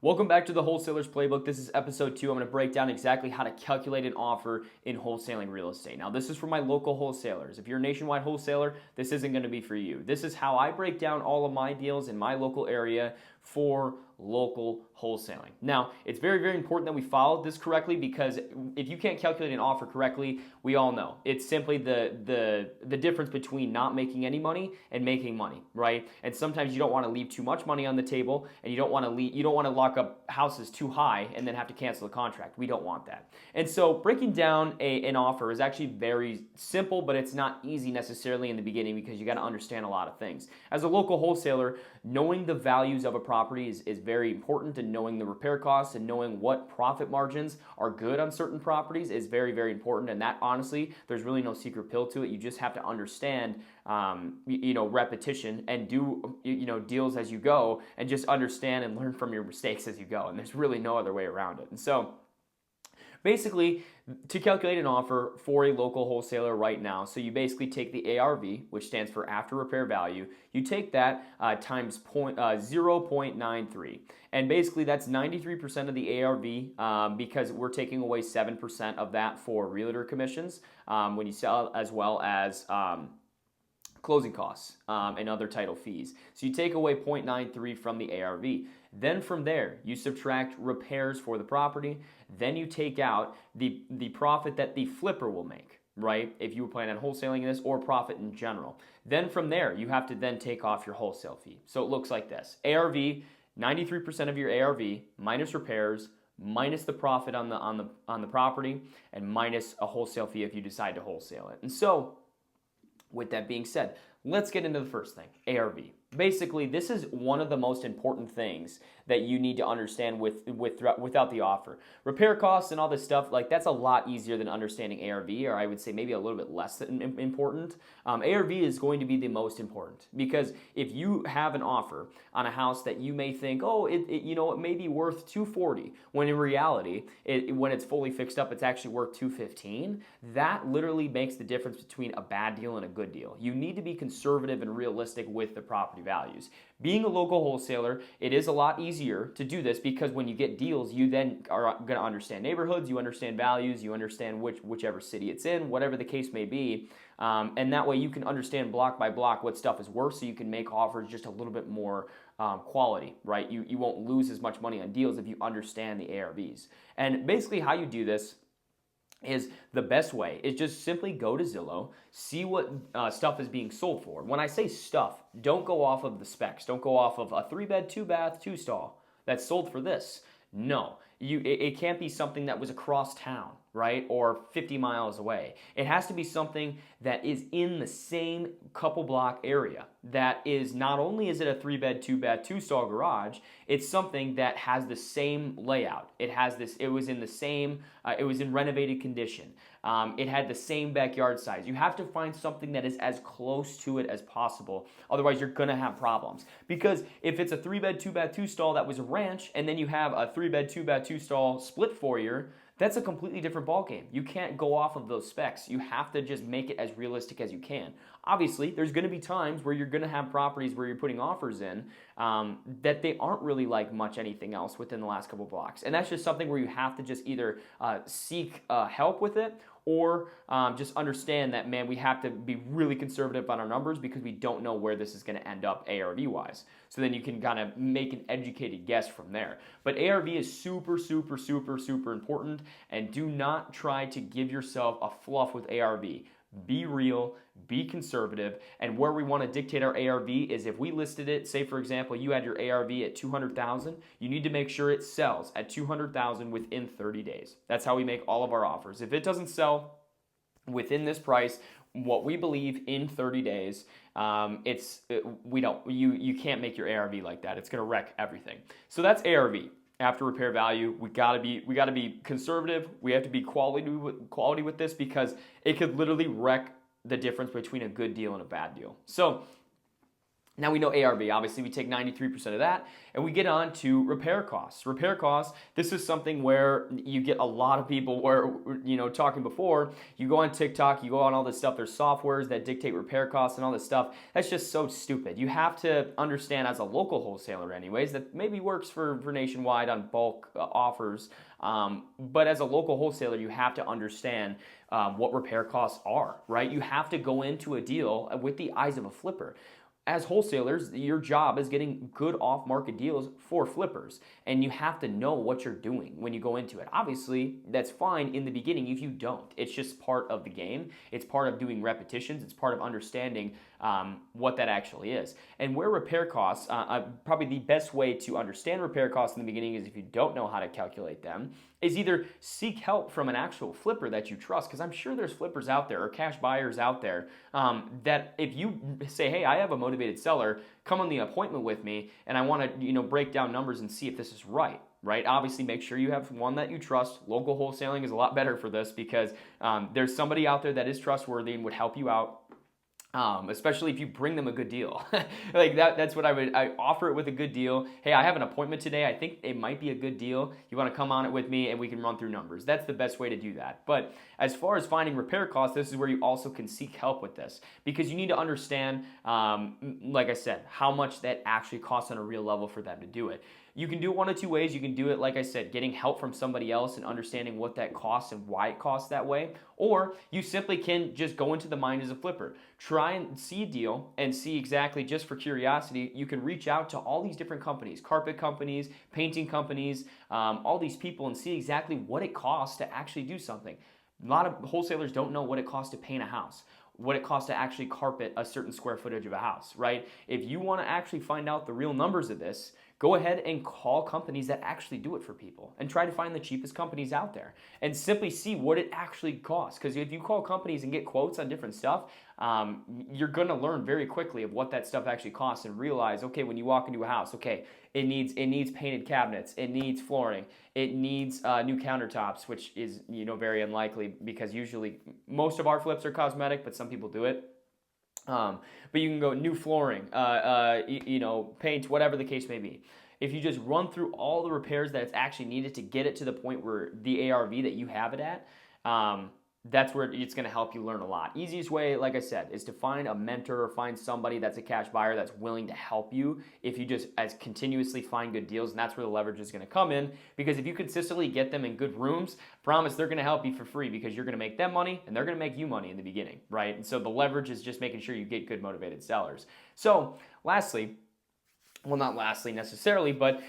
Welcome back to the Wholesalers Playbook. This is episode 2. I'm going to break down exactly how to calculate an offer in wholesaling real estate. Now, this is for my local wholesalers. If you're a nationwide wholesaler, this isn't going to be for you. This is how I break down all of my deals in my local area for local wholesaling. Now, it's very, very important that we follow this correctly, because if you can't calculate an offer correctly, we all know it's simply the difference between not making any money and making money, right? And sometimes you don't want to leave too much money on the table, and you don't want to lock up houses too high and then have to cancel the contract. We don't want that. And so breaking down an offer is actually very simple, but it's not easy necessarily in the beginning, because you got to understand a lot of things. As a local wholesaler, knowing the values of a property is very important, and knowing the repair costs and knowing what profit margins are good on certain properties is very, very important. And that, honestly, there's really no secret pill to it. You just have to understand repetition and do deals as you go, and just understand and learn from your mistakes as you go. And there's really no other way around it. And so basically, to calculate an offer for a local wholesaler right now, so you basically take the ARV, which stands for after repair value, you take that times 0.93. And basically that's 93% of the ARV, because we're taking away 7% of that for realtor commissions when you sell, as well as closing costs and other title fees. So you take away 0.93 from the ARV. Then from there, you subtract repairs for the property. Then you take out the profit that the flipper will make, right? If you were planning on wholesaling this, or profit in general. Then from there, you have to then take off your wholesale fee. So it looks like this. ARV, 93% of your ARV minus repairs, minus the profit on the property, and minus a wholesale fee if you decide to wholesale it. And so, with that being said, let's get into the first thing, ARV. Basically, this is one of the most important things that you need to understand without the offer. Repair costs and all this stuff, like, that's a lot easier than understanding ARV, or I would say maybe a little bit less important. ARV is going to be the most important, because if you have an offer on a house that you may think, oh, it may be worth $240, when in reality, when it's fully fixed up, it's actually worth $215. That literally makes the difference between a bad deal and a good deal. You need to be conservative and realistic with the property values. Being a local wholesaler, it is a lot easier to do this, because when you get deals, you then are going to understand neighborhoods, you understand values, you understand whichever city it's in, whatever the case may be, and that way you can understand block by block what stuff is worth, so you can make offers just a little bit more quality, right? You won't lose as much money on deals if you understand the ARVs. And basically how you do this is the best way is just simply go to Zillow, see what stuff is being sold for. When I say stuff, don't go off of the specs. Don't go off of a 3-bed, 2-bath, 2-stall that's sold for this. No, it can't be something that was across town, right, or 50 miles away. It has to be something that is in the same couple block area. That is, not only is it a 3-bed, 2-bath, 2-stall garage, it's something that has the same layout. It was in renovated condition. It had the same backyard size. You have to find something that is as close to it as possible. Otherwise, you're going to have problems. Because if it's a 3-bed, 2-bath, 2-stall that was a ranch, and then you have a 3-bed, 2-bath, 2-stall split foyer, that's a completely different ballgame. You can't go off of those specs. You have to just make it as realistic as you can. Obviously, there's going to be times where you're going to have properties where you're putting offers in that they aren't really like much anything else within the last couple blocks. And that's just something where you have to just either seek help with it, or just understand that, man, we have to be really conservative on our numbers, because we don't know where this is going to end up ARV-wise. So then you can kind of make an educated guess from there. But ARV is super, super, super, super important, and do not try to give yourself a fluff with ARV. Be real, be conservative, and where we want to dictate our ARV is if we listed it, say for example, you had your ARV at $200,000, you need to make sure it sells at $200,000 within 30 days. That's how we make all of our offers. If it doesn't sell within this price, what we believe in 30 days, you can't make your ARV like that. It's going to wreck everything. So that's ARV. After repair value, we gotta be conservative. We have to be quality with this, because it could literally wreck the difference between a good deal and a bad deal. So Now we know ARV, obviously we take 93% of that, and we get on to repair costs. Repair costs, this is something where you get a lot of people where, talking before, you go on TikTok, you go on all this stuff, there's softwares that dictate repair costs and all this stuff. That's just so stupid. You have to understand as a local wholesaler anyways, that maybe works for nationwide on bulk offers, but as a local wholesaler, you have to understand what repair costs are, right? You have to go into a deal with the eyes of a flipper. As wholesalers, your job is getting good off-market deals for flippers, and you have to know what you're doing when you go into it. Obviously, that's fine in the beginning if you don't. It's just part of the game. It's part of doing repetitions. It's part of understanding what that actually is. And where repair costs, probably the best way to understand repair costs in the beginning is if you don't know how to calculate them, is either seek help from an actual flipper that you trust, because I'm sure there's flippers out there or cash buyers out there that if you say, hey, I have a motivated seller, come on the appointment with me and I want to break down numbers and see if this is right. Obviously, make sure you have one that you trust. Local wholesaling is a lot better for this because there's somebody out there that is trustworthy and would help you out. Especially if you bring them a good deal. Like that's what I offer it with a good deal. Hey, I have an appointment today. I think it might be a good deal. You want to come on it with me and we can run through numbers. That's the best way to do that. But as far as finding repair costs, this is where you also can seek help with this because you need to understand, like I said, how much that actually costs on a real level for them to do it. You can do it one of two ways. You can do it, like I said, getting help from somebody else and understanding what that costs and why it costs that way. Or you simply can just go into the mind as a flipper. Try and see a deal and see exactly, just for curiosity, you can reach out to all these different companies, carpet companies, painting companies, all these people and see exactly what it costs to actually do something. A lot of wholesalers don't know what it costs to paint a house, what it costs to actually carpet a certain square footage of a house, right? If you want to actually find out the real numbers of this, go ahead and call companies that actually do it for people and try to find the cheapest companies out there and simply see what it actually costs. Because if you call companies and get quotes on different stuff, you're going to learn very quickly of what that stuff actually costs and realize, okay, when you walk into a house, okay, it needs painted cabinets, it needs flooring, it needs new countertops, which is very unlikely because usually most of our flips are cosmetic, but some people do it. But you can go new flooring, paint, whatever the case may be. If you just run through all the repairs that it's actually needed to get it to the point where the ARV that you have it at, that's where it's going to help you learn a lot. Easiest way, like I said, is to find a mentor or find somebody that's a cash buyer that's willing to help you if you just continuously find good deals, and that's where the leverage is going to come in, because if you consistently get them in good rooms, promise they're going to help you for free because you're going to make them money and they're going to make you money in the beginning, right? And so the leverage is just making sure you get good motivated sellers. So lastly, well, not lastly necessarily, but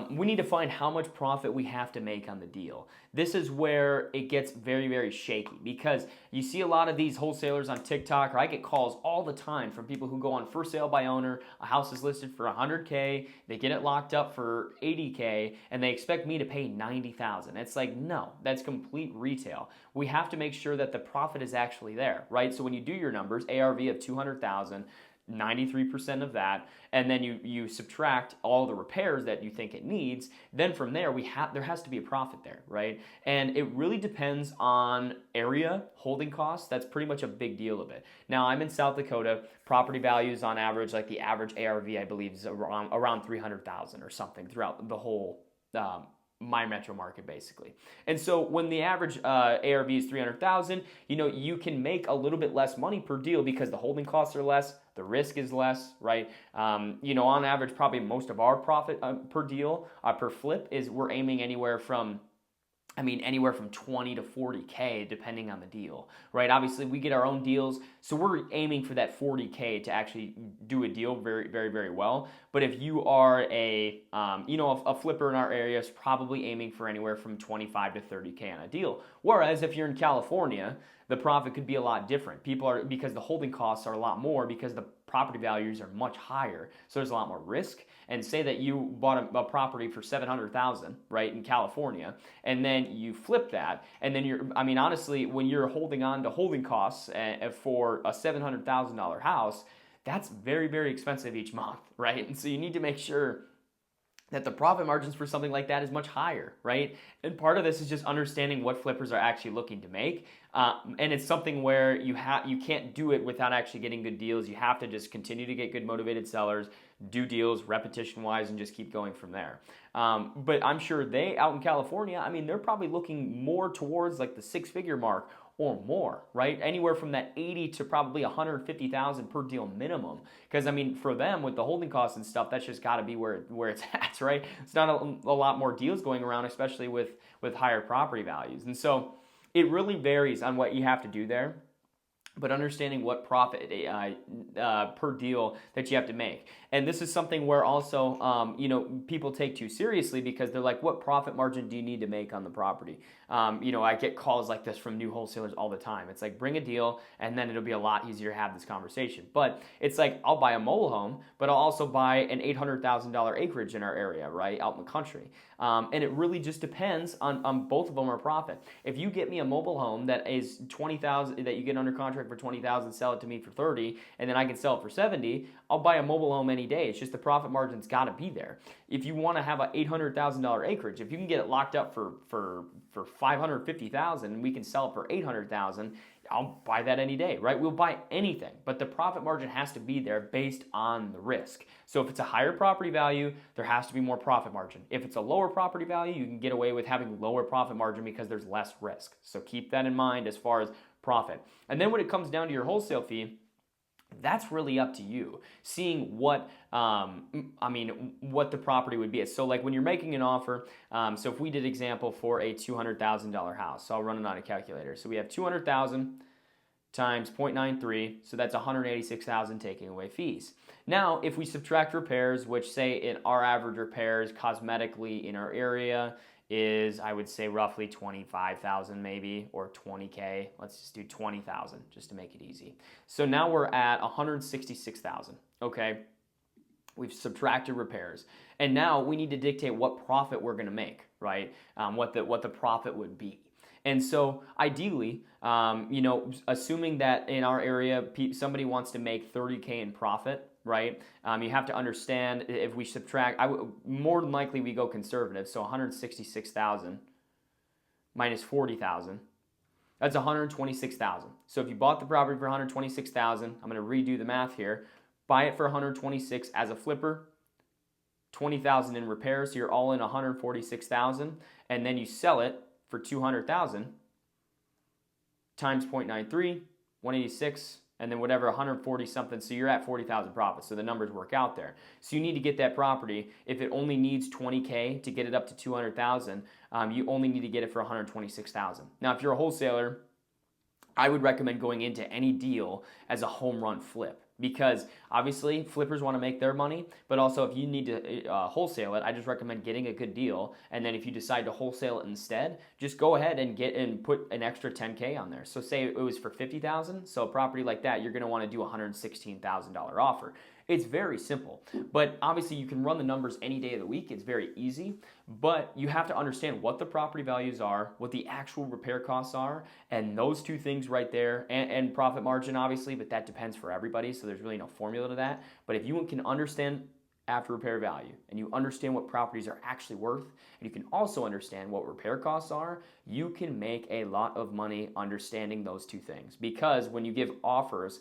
we need to find how much profit we have to make on the deal. This is where it gets very, very shaky because you see a lot of these wholesalers on TikTok, or I get calls all the time from people who go on for sale by owner. A house is listed for $100K, they get it locked up for $80K, and they expect me to pay $90,000. It's like, no, that's complete retail. We have to make sure that the profit is actually there, right? So when you do your numbers, ARV of $200,000, 93% of that, and then you subtract all the repairs that you think it needs, then from there there has to be a profit there, right? And it really depends on area, holding costs. That's pretty much a big deal of it. Now, I'm in South Dakota. Property values on average, like the average ARV, I believe, is around 300,000 or something throughout the whole my metro market, basically. And so when the average ARV is 300,000, you can make a little bit less money per deal because the holding costs are less, the risk is less, right? On average, probably most of our profit per deal, per flip, is we're aiming anywhere from 20 to 40K depending on the deal, right? Obviously, we get our own deals, so we're aiming for that 40K to actually do a deal very, very, very well. But if you are a flipper in our area, is probably aiming for anywhere from 25 to 30K on a deal. Whereas if you're in California, the profit could be a lot different. Because the holding costs are a lot more because the property values are much higher. So there's a lot more risk. And say that you bought a property for $700,000, right, in California, and then you flip that, and then honestly, when you're holding on to holding costs for a $700,000 house, that's very, very expensive each month, right? And so you need to make sure that the profit margins for something like that is much higher, right? And part of this is just understanding what flippers are actually looking to make. And it's something where you can't do it without actually getting good deals. You have to just continue to get good motivated sellers, do deals repetition wise, and just keep going from there. But I'm sure they out in California, I mean, they're probably looking more towards like the 6-figure mark or more, right? Anywhere from that 80 to probably 150,000 per deal minimum. Because I mean, for them with the holding costs and stuff, that's just got to be where it's at, right? It's not a lot more deals going around, especially with higher property values. And so it really varies on what you have to do there. But understanding what profit per deal that you have to make. And this is something where also, people take too seriously because they're like, what profit margin do you need to make on the property? I get calls like this from new wholesalers all the time. It's like, bring a deal and then it'll be a lot easier to have this conversation. But it's like, I'll buy a mobile home, but I'll also buy an $800,000 acreage in our area, right, out in the country. And it really just depends on both of them are profit. If you get me a mobile home that is 20,000, that you get under contract for 20,000, sell it to me for 30, and then I can sell it for 70, I'll buy a mobile home any day. It's just the profit margin's got to be there. If you want to have an $800,000 acreage, if you can get it locked up for 550,000 and we can sell it for 800,000, I'll buy that any day, right? We'll buy anything, but the profit margin has to be there based on the risk. So if it's a higher property value, there has to be more profit margin. If it's a lower property value, you can get away with having lower profit margin because there's less risk. So keep that in mind as far as profit. And then when it comes down to your wholesale fee, that's really up to you, seeing what what the property would be. So like when you're making an offer, so if we did example for a $200,000 house, so I'll run it on a calculator. So we have 200,000 times 0.93, so that's 186,000 taking away fees. Now, if we subtract repairs, which say in our average repairs cosmetically in our area is, I would say, roughly 25,000 maybe, or 20K. Let's just do 20,000 just to make it easy. So now we're at 166,000, okay? We've subtracted repairs. And now we need to dictate what profit we're gonna make, right? What the profit would be. And so ideally, assuming that in our area, somebody wants to make 30K in profit, right? You have to understand if we subtract, more than likely we go conservative. So 166,000 minus 40,000, that's 126,000. So if you bought the property for 126,000, I'm going to redo the math here. Buy it for 126 as a flipper, 20,000 in repairs, so you're all in 146,000, and then you sell it for 200,000 times 0.93, 186, and then whatever, 140 something, so you're at 40,000 profit. So the numbers work out there. So you need to get that property. If it only needs 20K to get it up to 200,000, you only need to get it for 126,000. Now, if you're a wholesaler, I would recommend going into any deal as a home run flip. Because obviously flippers want to make their money, but also if you need to wholesale it, I just recommend getting a good deal. And then if you decide to wholesale it instead, just go ahead and put an extra 10K on there. So say it was for 50,000, so a property like that, you're going to want to do a $116,000 offer. It's very simple, but obviously you can run the numbers any day of the week. It's very easy, but you have to understand what the property values are, what the actual repair costs are, and those two things right there, and profit margin obviously, but that depends for everybody, so there's really no formula to that. But if you can understand after repair value and you understand what properties are actually worth, and you can also understand what repair costs are, you can make a lot of money understanding those two things. Because when you give offers,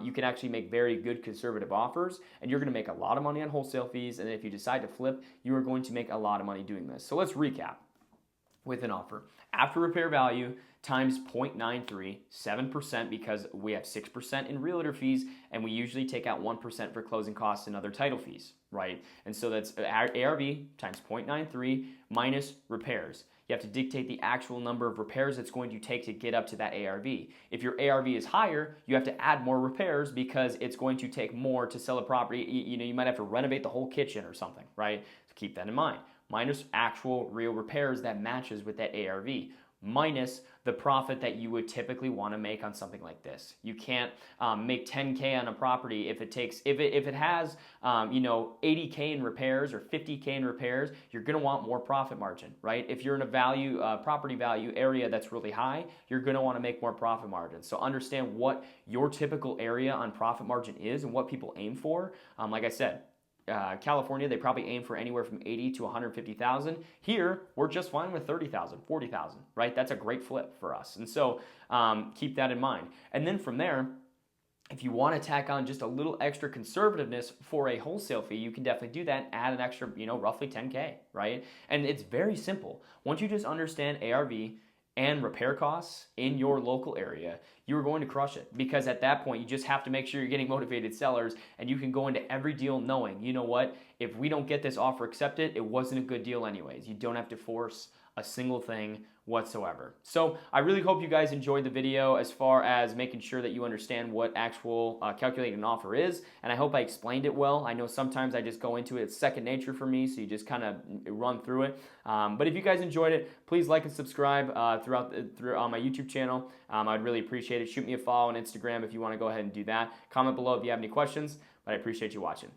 you can actually make very good conservative offers, and you're going to make a lot of money on wholesale fees. And if you decide to flip, you are going to make a lot of money doing this. So let's recap with an offer. After repair value times 0.93, 7%, because we have 6% in realtor fees, and we usually take out 1% for closing costs and other title fees, right? And so that's ARV times 0.93 minus repairs. You have to dictate the actual number of repairs it's going to take to get up to that ARV. If your ARV is higher, you have to add more repairs because it's going to take more to sell a property. You might have to renovate the whole kitchen or something, right? So keep that in mind. Minus actual real repairs that matches with that ARV, minus the profit that you would typically want to make on something like this. You can't make 10K on a property if it has 80K in repairs or 50K in repairs. You're going to want more profit margin, right? If you're in a property value area that's really high, you're going to want to make more profit margin. So understand what your typical area on profit margin is and what people aim for. Like I said, California, they probably aim for anywhere from 80 to 150,000. Here, we're just fine with 30,000, 40,000, right? That's a great flip for us. And so keep that in mind. And then from there, if you want to tack on just a little extra conservativeness for a wholesale fee, you can definitely do that. Add an extra, roughly 10K, right? And it's very simple. Once you just understand ARV and repair costs in your local area, you're going to crush it, because at that point you just have to make sure you're getting motivated sellers, and you can go into every deal knowing, you know what, if we don't get this offer accepted, it wasn't a good deal anyways. You don't have to force a single thing whatsoever. So I really hope you guys enjoyed the video as far as making sure that you understand what actual calculating an offer is, and I hope I explained it well. I know sometimes I just go into it, it's second nature for me, so you just kind of run through it. But if you guys enjoyed it, please like and subscribe on my YouTube channel. I'd really appreciate it. Shoot me a follow on Instagram if you want to go ahead and do that. Comment below if you have any questions, but I appreciate you watching.